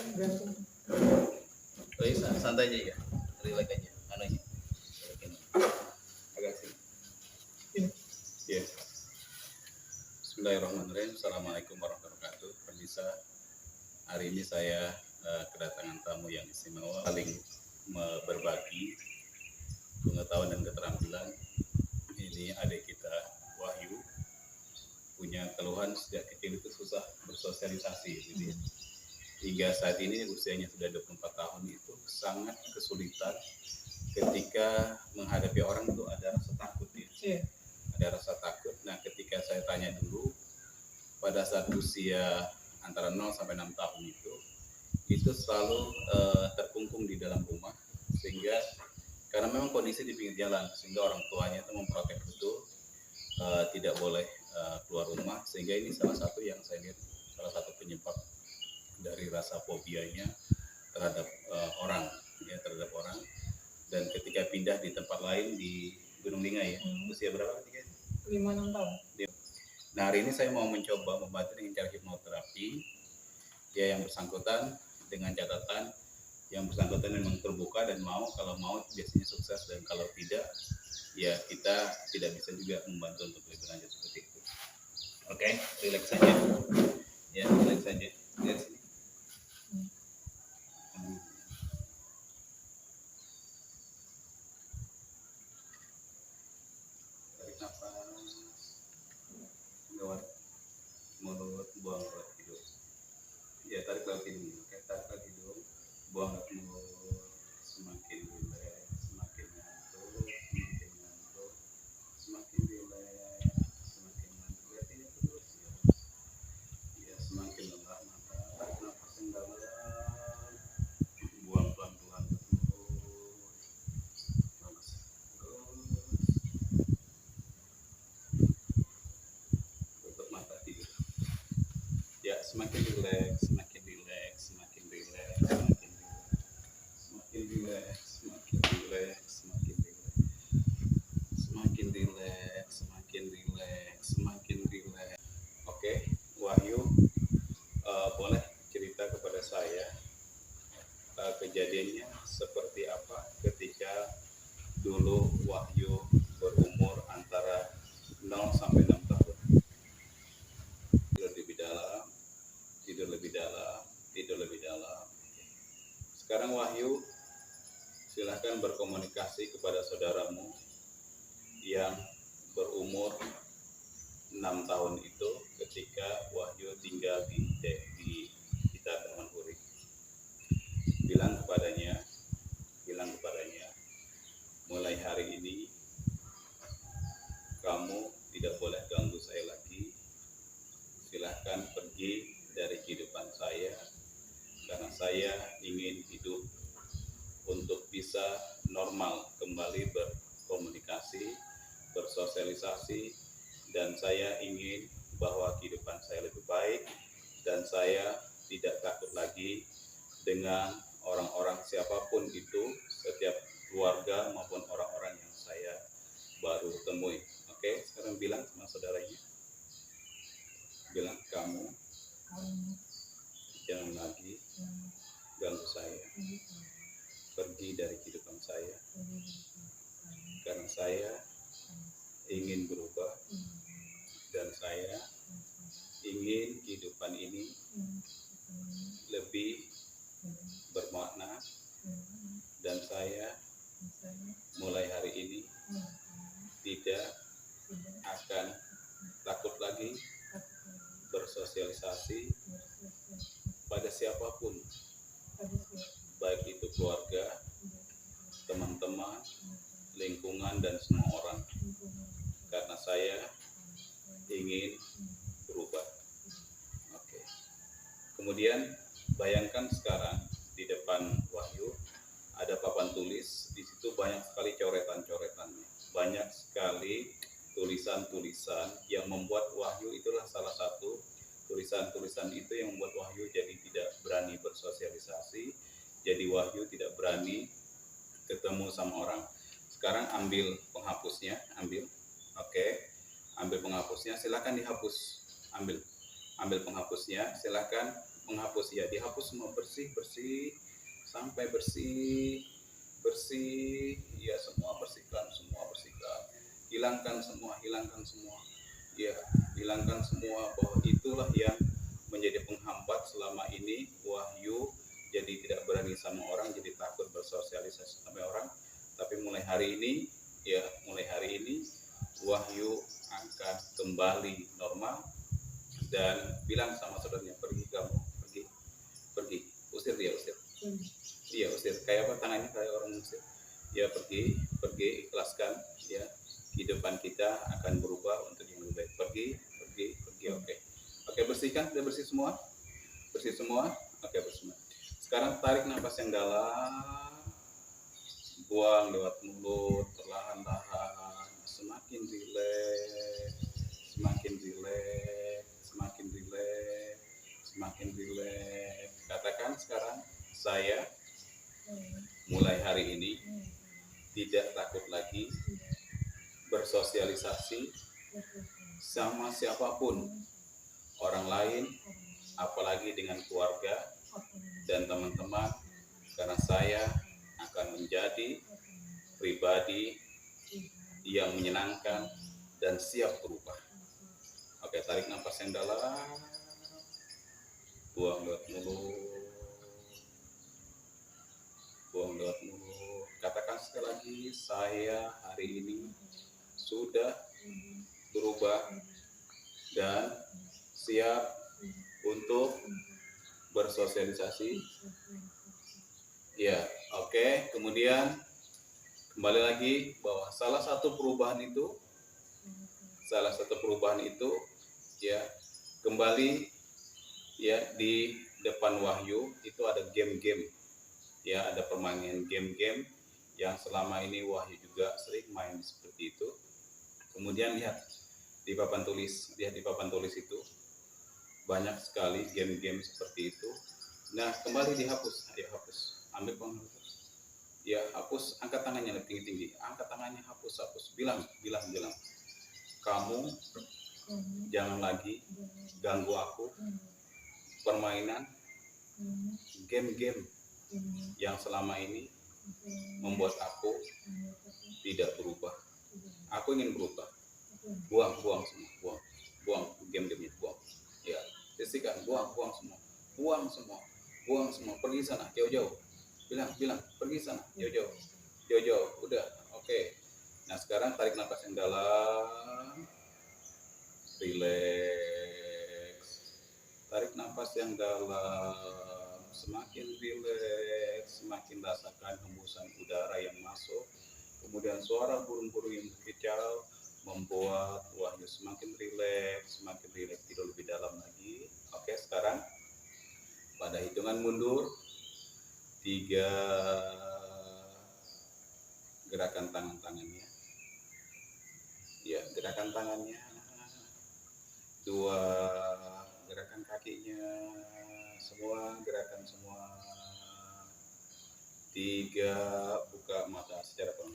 Oh iya, santai aja ya, relax aja, anu aja. Agak sini. Ya. Bismillahirrahmanirrahim. Assalamualaikum warahmatullahi wabarakatuh. Pemirsa, hari ini saya kedatangan tamu yang istimewa, saling berbagi pengetahuan dan keterampilan. Ini adik kita Wahyu, punya keluhan sejak kecil itu susah bersosialisasi gitu ya. Hingga saat ini usianya sudah 24 tahun itu sangat kesulitan ketika menghadapi orang itu ada rasa takut ya. Ada rasa takut. Nah, ketika saya tanya dulu pada saat usia antara 0 sampai 6 tahun itu selalu terkungkung di dalam rumah, sehingga karena memang kondisi di pinggir jalan, sehingga orang tuanya itu memprotek betul, tidak boleh keluar rumah, sehingga ini salah satu yang saya lihat salah satu penyebab dari rasa fobianya terhadap orang, ya, terhadap orang. Dan ketika pindah di tempat lain di Gunung Lingga ya, usia berapa ketika itu? 5-6 tahun. Nah, hari ini saya mau mencoba membantu dengan cara hipnoterapi. Ya, yang bersangkutan dengan catatan yang bersangkutan memang terbuka dan mau, kalau mau biasanya sukses, dan kalau tidak ya kita tidak bisa juga membantu untuk lebih lanjut seperti itu. Oke, relax saja. Ya, relax saja. Lihat sini. Tarik nafas. Lewat mulut, buang lewat hidung. Ya, tarik lewat hidung. Oke, tarik lewat hidung, buang lewat mulut. Semakin relax, semakin ngantuk, semakin ngantuk, semakin relax, semakin ngantuk. Lihat ini terus ya. Ya, semakin lelah mata. Tarik nafas yang dalam, buang pelan-pelan ke mulut. Bagus. Tutup mata tidur. Ya, semakin relax, semakin relax, semakin relax, semakin relax, semakin relax, semakin relax, semakin relax, semakin relax, semakin relax. Oke, Wahyu, boleh cerita kepada saya kejadiannya seperti apa ketika dulu Wahyu berumur antara 0 sampai 6 tahun. Tidur lebih dalam, tidur lebih dalam, tidur lebih dalam. Sekarang Wahyu, silahkan berkomunikasi kepada saudaramu yang berumur 6 tahun itu ketika Wahyu tinggal di kita Taman Huri. Bilang kepadanya, mulai hari ini kamu tidak boleh ganggu saya lagi. Silahkan pergi dari kehidupan saya, karena saya ingin hidup untuk bisa normal, kembali berkomunikasi, bersosialisasi, dan saya ingin bahwa kehidupan saya lebih baik, dan saya tidak takut lagi dengan orang-orang siapapun itu, setiap keluarga maupun orang-orang yang saya baru temui. Oke, sekarang bilang sama saudaranya, bilang, kamu jangan lagi ganggu saya, pergi dari kehidupan saya, karena saya ingin berubah, dan saya ingin kehidupan ini lebih bermakna, dan saya mulai hari ini tidak akan takut lagi bersosialisasi pada siapapun, baik itu keluarga, teman-teman, lingkungan, dan semua orang, karena saya ingin berubah. Oke. Kemudian bayangkan sekarang di depan Wahyu ada papan tulis, di situ banyak sekali coretan-coretannya, banyak sekali tulisan-tulisan yang membuat Wahyu, itulah salah satu tulisan-tulisan itu yang membuat Wahyu jadi tidak berani bersosialisasi, jadi Wahyu tidak berani ketemu sama orang. Sekarang ambil penghapusnya, ambil. Oke. Ambil penghapusnya, silakan dihapus. Ambil penghapusnya, silakan menghapus ya, dihapus semua, bersih bersih sampai bersih bersih ya, semua bersihkan, semua bersihkan, hilangkan semua ya, hilangkan semua, bahwa itulah yang menjadi penghambat selama ini Wahyu jadi tidak berani sama orang, jadi takut bersosialisasi sama orang. Tapi mulai hari ini ya, mulai hari ini Wahyu akan kembali normal, dan bilang sama saudaranya, pergi kamu, pergi, pergi, usir dia, usir. Iya, usir. Kayak apa, tangannya kayak orang usir. Ya, pergi, pergi, ikhlaskan ya. Kehidupan kita akan berubah untuk yang lebih baik. Pergi, pergi, pergi. Oke. Oke, bersihkan, sudah bersih semua? Bersih semua? Oke, bersih semua. Sekarang tarik nafas yang dalam. Buang lewat mulut, perlahan-lahan. Semakin rileks, semakin rileks, semakin rileks, semakin rileks. Katakan sekarang, saya mulai hari ini tidak takut lagi bersosialisasi sama siapapun, orang lain, apalagi dengan keluarga dan teman-teman, karena saya akan menjadi pribadi yang menyenangkan dan siap berubah. Oke, tarik nafas yang dalam, buang lewat mulut, buang lewat mulut. Katakan sekali lagi, saya hari ini sudah berubah dan siap untuk bersosialisasi. Ya, oke. Kemudian kembali lagi bahwa salah satu perubahan itu ya, kembali ya, di depan Wahyu itu ada game-game ya, ada permainan game-game yang selama ini Wahyu juga sering main seperti itu. Kemudian lihat di papan tulis, itu banyak sekali game-game seperti itu. Nah, kembali dihapus, ayo hapus, ambil penghapus. Ya, hapus, angkat tangannya lebih tinggi, angkat tangannya, hapus, bilang, kamu jangan lagi ganggu aku, permainan, game-game yang selama ini membuat aku tidak berubah. Aku ingin berubah. Buang semua, buang game-gamenya, buang. Ya, bersihkan, buang semua, pergi sana, jauh-jauh. Bilang, pergi sana, jauh-jauh, udah, oke. Nah, sekarang tarik nafas yang dalam, rileks, tarik nafas yang dalam, semakin rileks, semakin rasakan hembusan udara yang masuk, kemudian suara burung-burung yang berkicau membuat Wahyu semakin rileks, tidur lebih dalam lagi. Oke, sekarang pada hitungan mundur 3, gerakan tangannya. Ya, gerakan tangannya. 2, gerakan kakinya. Semua gerakan semua. 3, buka mata secara pelan.